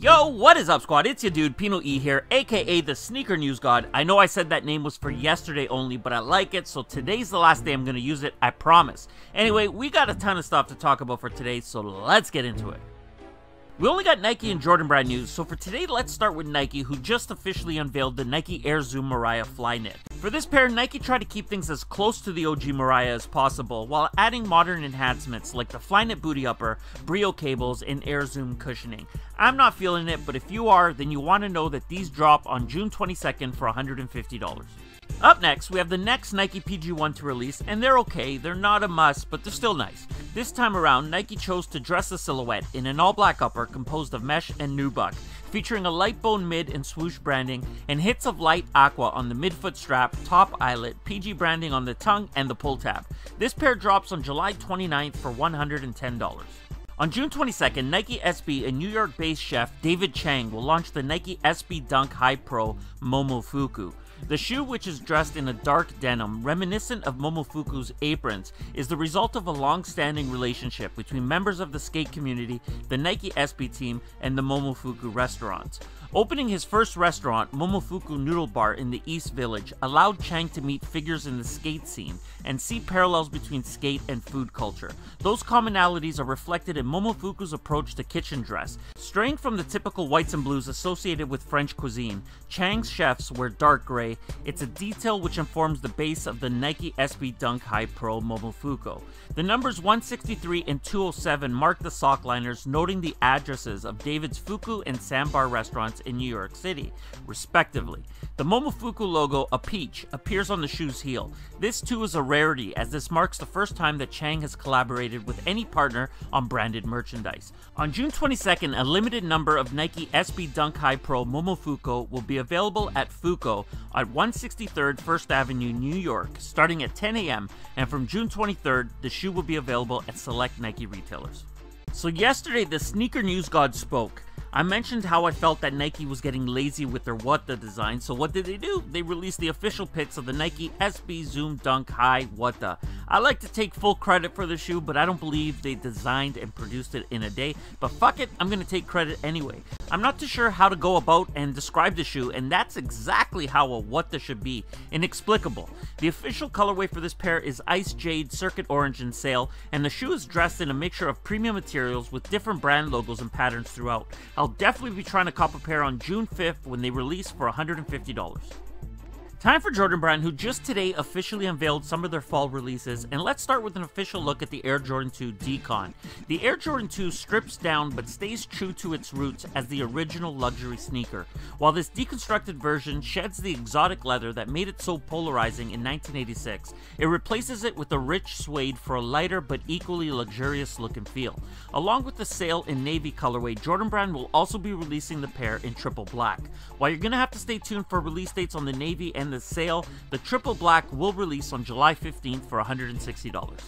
Yo, what is up, squad? It's your dude, PinoE here, aka the Sneaker News God. I know I said that name was for yesterday only, but I like it, so today's the last day I'm gonna use it, I promise. Anyway, we got a ton of stuff to talk about for today, so let's get into it. We only got Nike and Jordan brand news, so for today, let's start with Nike, who just officially unveiled the Nike Air Zoom Mariah Flyknit. For this pair, Nike tried to keep things as close to the OG Mariah as possible, while adding modern enhancements like the Flyknit booty upper, Brio cables, and Air Zoom cushioning. I'm not feeling it, but if you are, then you want to know that these drop on June 22nd for $150. Up next, we have the next Nike PG1 to release, and they're okay, they're not a must, but they're still nice. This time around, Nike chose to dress the silhouette in an all-black upper composed of mesh and nubuck, featuring a light bone mid and swoosh branding, and hits of light aqua on the midfoot strap, top eyelet, PG branding on the tongue, and the pull tab. This pair drops on July 29th for $110. On June 22nd, Nike SB and New York-based chef David Chang will launch the Nike SB Dunk High Pro Momofuku. The shoe, which is dressed in a dark denim, reminiscent of Momofuku's aprons, is the result of a long-standing relationship between members of the skate community, the Nike SB team, and the Momofuku restaurants. Opening his first restaurant, Momofuku Noodle Bar in the East Village, allowed Chang to meet figures in the skate scene and see parallels between skate and food culture. Those commonalities are reflected in Momofuku's approach to kitchen dress. Straying from the typical whites and blues associated with French cuisine, Chang's chefs wear dark gray. It's a detail which informs the base of the Nike SB Dunk High Pro Momofuku. The numbers 163 and 207 mark the sock liners, noting the addresses of David's Fuku and Sandbar restaurants in New York City, respectively. The Momofuku logo, a peach, appears on the shoe's heel. This too is a rarity, as this marks the first time that Chang has collaborated with any partner on branded merchandise. On June 22nd, a limited number of Nike SB Dunk High Pro Momofuku will be available at Fuko at 163rd 1st Avenue, New York, starting at 10 a.m., and from June 23rd, the shoe will be available at select Nike retailers. So yesterday, the Sneaker News God spoke. I mentioned how I felt that Nike was getting lazy with their What The design, so what did they do? They released the official pics of the Nike SB Zoom Dunk High What The. I like to take full credit for the shoe, but I don't believe they designed and produced it in a day, but fuck it, I'm gonna take credit anyway. I'm not too sure how to go about and describe the shoe, and that's exactly how a What The should be, inexplicable. The official colorway for this pair is Ice Jade, Circuit Orange, and Sail, and the shoe is dressed in a mixture of premium materials with different brand logos and patterns throughout. I'll definitely be trying to cop a pair on June 5th when they release for $150. Time for Jordan Brand, who just today officially unveiled some of their fall releases, and let's start with an official look at the Air Jordan 2 Decon. The Air Jordan 2 strips down but stays true to its roots as the original luxury sneaker, while this deconstructed version sheds the exotic leather that made it so polarizing in 1986. It replaces it with a rich suede for a lighter but equally luxurious look and feel. Along with the Sail in navy colorway, Jordan Brand will also be releasing the pair in triple black. While you're gonna have to stay tuned for release dates on the navy and the Sail, the triple black will release on July 15th for $160.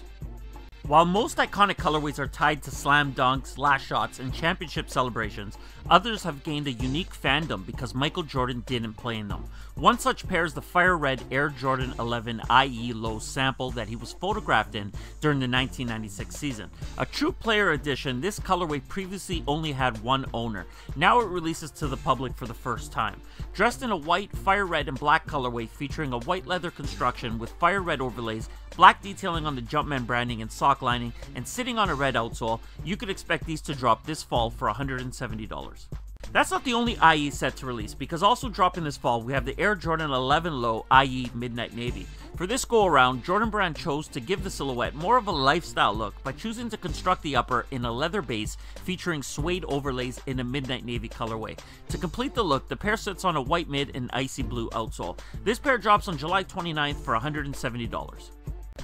While most iconic colorways are tied to slam dunks, last shots, and championship celebrations, others have gained a unique fandom because Michael Jordan didn't play in them. One such pair is the fire red Air Jordan 11 IE Low sample that he was photographed in during the 1996 season. A true player edition, this colorway previously only had one owner. Now it releases to the public for the first time. Dressed in a white, fire red, and black colorway featuring a white leather construction with fire red overlays, black detailing on the Jumpman branding and sock lining, and sitting on a red outsole, you could expect these to drop this fall for $170. That's not the only IE set to release, because also dropping this fall, we have the Air Jordan 11 Low IE Midnight Navy. For this go around, Jordan Brand chose to give the silhouette more of a lifestyle look by choosing to construct the upper in a leather base featuring suede overlays in a midnight navy colorway. To complete the look, the pair sits on a white mid and icy blue outsole. This pair drops on July 29th for $170.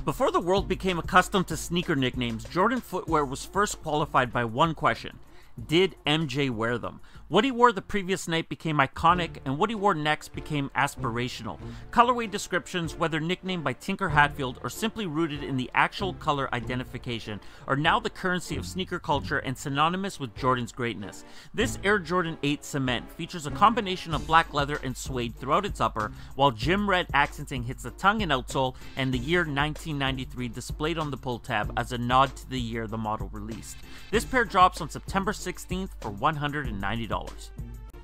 Before the world became accustomed to sneaker nicknames, Jordan footwear was first qualified by one question: did MJ wear them? What he wore the previous night became iconic, and what he wore next became aspirational. Colorway descriptions, whether nicknamed by Tinker Hatfield or simply rooted in the actual color identification, are now the currency of sneaker culture and synonymous with Jordan's greatness. This Air Jordan 8 Cement features a combination of black leather and suede throughout its upper, while gym red accenting hits the tongue and outsole, and the year 1993 displayed on the pull tab as a nod to the year the model released. This pair drops on September 16th 16th for $190.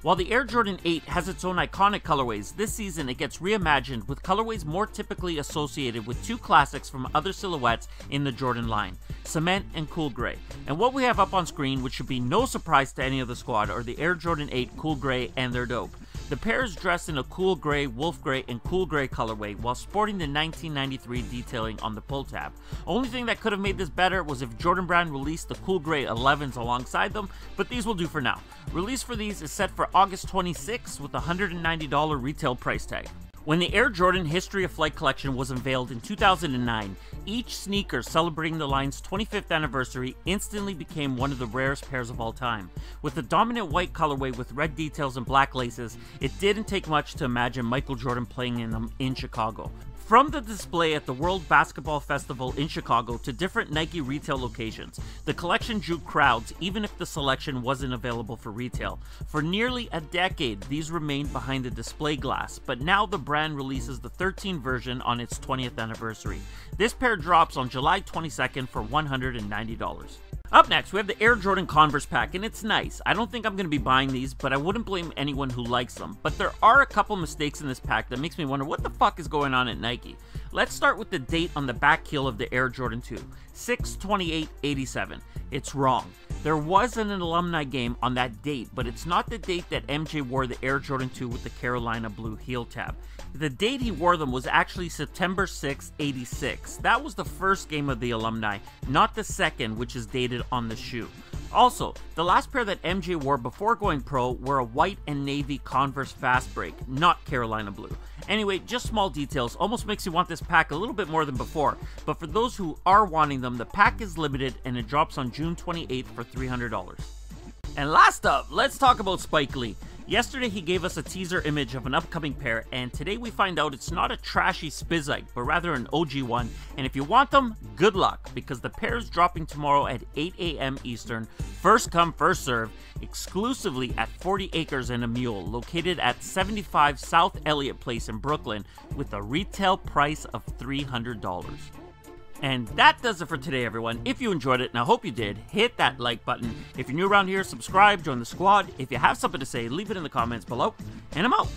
While the Air Jordan 8 has its own iconic colorways, this season it gets reimagined with colorways more typically associated with two classics from other silhouettes in the Jordan line, Cement and Cool Gray. And what we have up on screen, which should be no surprise to any of the squad, are the Air Jordan 8 Cool Gray, and they're dope. The pair is dressed in a cool gray, wolf gray, and cool gray colorway while sporting the 1993 detailing on the pull tab. Only thing that could have made this better was if Jordan Brand released the cool gray 11s alongside them, but these will do for now. Release for these is set for August 26th with a $190 retail price tag. When the Air Jordan History of Flight collection was unveiled in 2009, each sneaker celebrating the line's 25th anniversary instantly became one of the rarest pairs of all time. With the dominant white colorway with red details and black laces, it didn't take much to imagine Michael Jordan playing in them in Chicago. From the display at the World Basketball Festival in Chicago to different Nike retail locations, the collection drew crowds even if the selection wasn't available for retail. For nearly a decade, these remained behind the display glass, but now the brand releases the 13 version on its 20th anniversary. This pair drops on July 22nd for $190. Up next, we have the Air Jordan Converse Pack, and it's nice. I don't think I'm going to be buying these, but I wouldn't blame anyone who likes them. But there are a couple mistakes in this pack that makes me wonder what the fuck is going on at Nike. Let's start with the date on the back heel of the Air Jordan 2, 6/28/87. It's wrong. There was an alumni game on that date, but it's not the date that MJ wore the Air Jordan 2 with the Carolina blue heel tab. The date he wore them was actually September 6, '86. That was the first game of the alumni, not the second, which is dated on the shoe. Also, the last pair that MJ wore before going pro were a white and navy Converse Fast Break, not Carolina blue. Anyway, just small details, almost makes you want this pack a little bit more than before, but for those who are wanting them, the pack is limited and it drops on June 28th for $300. And last up, let's talk about Spike Lee. Yesterday he gave us a teaser image of an upcoming pair, and today we find out it's not a trashy Spizike, but rather an OG one, and if you want them, good luck, because the pair is dropping tomorrow at 8 a.m. Eastern, first come, first serve, exclusively at 40 Acres and a Mule, located at 75 South Elliott Place in Brooklyn, with a retail price of $300. And that does it for today, everyone. If you enjoyed it, and I hope you did, hit that like button. If you're new around here, subscribe, join the squad. If you have something to say, leave it in the comments below, and I'm out.